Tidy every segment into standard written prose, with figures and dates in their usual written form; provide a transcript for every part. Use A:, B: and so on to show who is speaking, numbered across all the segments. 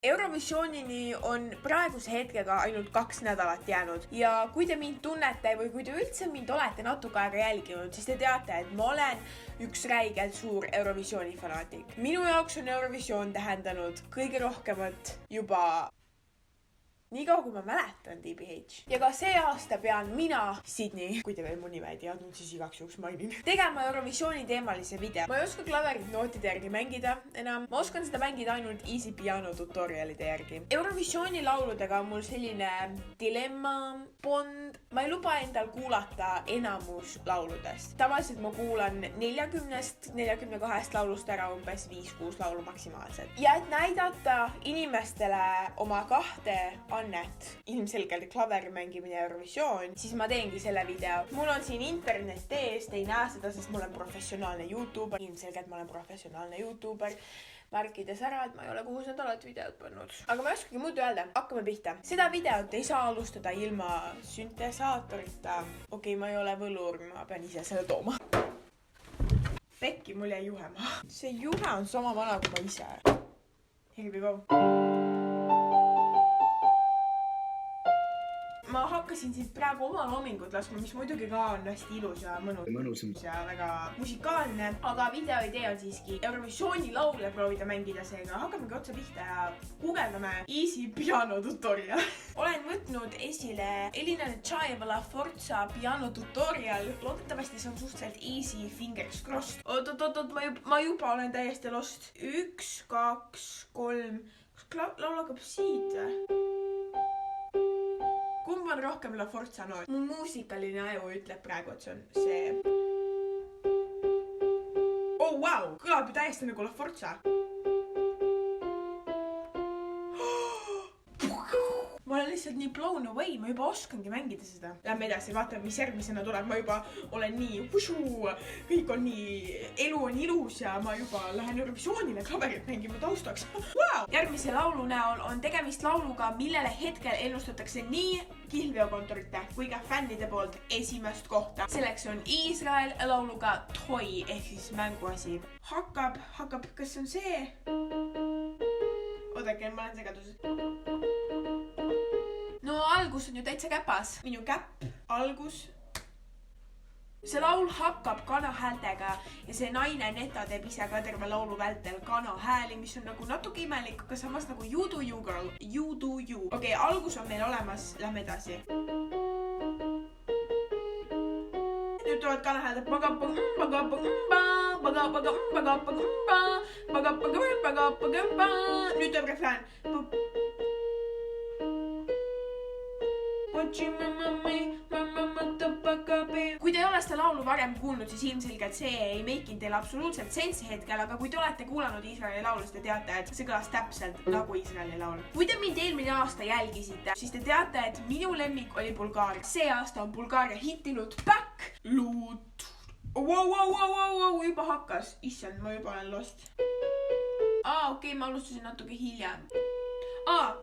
A: Eurovisioonini on praeguse hetkega ainult 2 nädalat jäänud ja kui te mind tunnete või kui te üldse mind olete natuke aega jälginud, siis te teate, et ma olen üks räigelt suur Eurovisiooni fanaatik. Minu jaoks on Eurovisioon tähendanud kõige rohkemat juba nii kaua, kui ma mäletan TBH. Ja ka see aasta pean mina, Sydney, kui te veel mu nime ei teadnud, siis igaks juhuks mainin, tegema Eurovisiooni teemalise video. Ma ei oska klaverit nootide järgi mängida enam. Ma oskan seda mängida ainult easy piano tutorialide järgi. Eurovisiooni lauludega on mul selline dilemma, bond. Ma ei luba endal kuulata enamus lauludest. Tavaliselt ma kuulan 40-42 laulust ära umbes 5-6 laulu maksimaalselt. Ja et näidata inimestele oma kahte annet, ilmselgelt klaveri mängimine ja Eurovisioon, siis ma teengi selle video. Mul on siin internet ees, te ei näe seda, sest ma olen professionaalne YouTuber. Ilmselgelt ma olen professionaalne YouTuber. Märkides ära, et ma ei ole 6 nädalat videot pannud. Aga ma ei oskagi muud öelda. Hakkame pihta. Seda videot ei saa alustada ilma süntesaatorita. Okei, ma ei ole võlur, ma pean ise selle tooma. Pekki, mul jäi juhe maha. See juhe on sama vana kui ma ise. Here we go. Ma hakkasin siit praegu oma loomingut laskma, mis muidugi ka on hästi ilus ja mõnusam ja väga musikaalne, aga videoidee on siiski Eurovisiooni laule proovida mängida, seega hakkamegi otsa pihta ja guugeldame easy piano tutorial. Olen võtnud esile Elina Nechaeva Forza piano tutorial. Loodetavasti see on suhteliselt easy, fingers crossed. Oot, ma juba olen täiesti lost. 1, 2, 3. Kas laul hakkab siit või? Kumb on rohkem La Forza noot? Mu muusikaline aju ütleb praegu, et see on see. Oh, wow! Kõlab ju täiesti nagu La Forza. Ma olen lihtsalt nii blown away, ma juba oskangi mängida seda. Lähme edasi, vaatame, mis järgmisena tuleb. Ma juba olen nii kõik on nii, elu on ilus ja ma juba lähen Eurovisioonile klaverit mängima taustaks. Wow! Järgmise laulu näol on tegemist lauluga, millele hetkel ennustatakse nii kihlveokontorite kui ka fännide poolt esimest kohta. Selleks on Iisrael lauluga Toy ehk siis mänguasi. Hakkab, kas on see? Oodake, ma olen segaduses. No algus on ju täitsa käpas. Minu käpp, algus. See laul hakkab kanahäältega ja see naine Neta teeb ise ka terve laulu vältel kanahääli, mis on nagu natuke imelik, aga samas nagu you do you girl, you do you. Okei, algus on meil olemas, lähme edasi. Nüüd tulevad kanahäälded. Nüüd tuleb refrään. Kui te ei ole seda laulu varem kuulnud, siis ilmselgelt see ei meikinud teile absoluutselt sensi hetkel, aga kui te olete kuulanud Iisraeli laulu, siis te teate, et see kõlas täpselt nagu Iisraeli laul. Kui te mind eelmine aasta jälgisite, siis te teate, et minu lemmik oli Bulgaaria. See aasta on Bulgaaria hittinud Back Loot. Wow, juba hakkas. Issand, ma juba olen lost. Okei, ma alustasin natuke hiljem.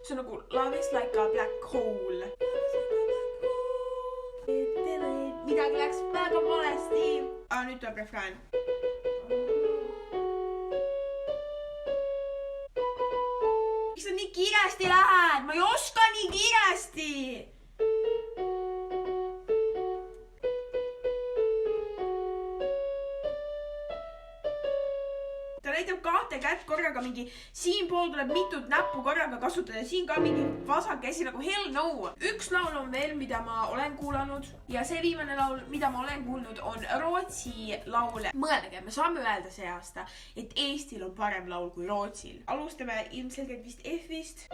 A: See on nagu Love is like a black hole. Midagi läks väga valesti. Nüüd tuleb refrään. Miks sa nii kiiresti lähed? Ma ei oska nii kiiresti. Ta näitab kahte kätt korraga mingi, siin pool tuleb mitut näppu korraga kasutada, siin ka mingi vasak käsi nagu hell no. Üks laul on veel, mida ma olen kuulanud ja see viimane laul, mida ma olen kuulnud, on Rootsi laul. Mõelge, me saame öelda see aasta, et Eestil on parem laul kui Rootsil. Alustame ilmselgelt vist F-ist.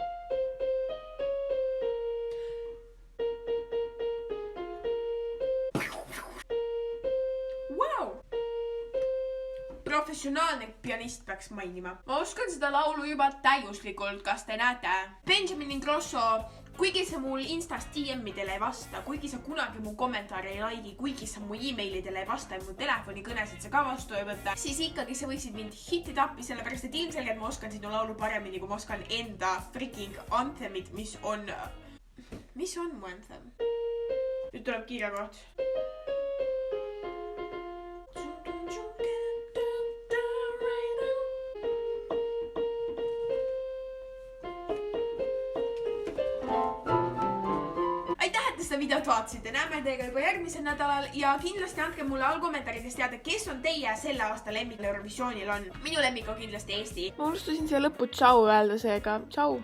A: Professionaalne pianist peaks mainima. Ma oskan seda laulu juba täiuslikult, kas te näete. Benjamin Ingrosso, kuigi sa mul Instas DM-idele ei vasta, kuigi sa kunagi mu kommentaare ei laigi, kuigi sa mu e-mailidele ei vasta ja mu telefonikõnesid sa ka vastu ei võtta, siis ikkagi sa võiksid mind hitida appi, sellepärast et ilmselgelt ma oskan sinu laulu paremini, kui ma oskan enda freaking anthemit, mis on mu anthem? Nüüd tuleb kiire koht. te seda videot vaatasite, näeme teiega juba järgmisel nädalal ja kindlasti andke mulle all kommentaarides teada, kes on teie selle aasta lemmik Eurovisioonil on. Minu lemmik on kindlasti Eesti.
B: Ma unustasin siia lõppu tšau öelda, seega tšau!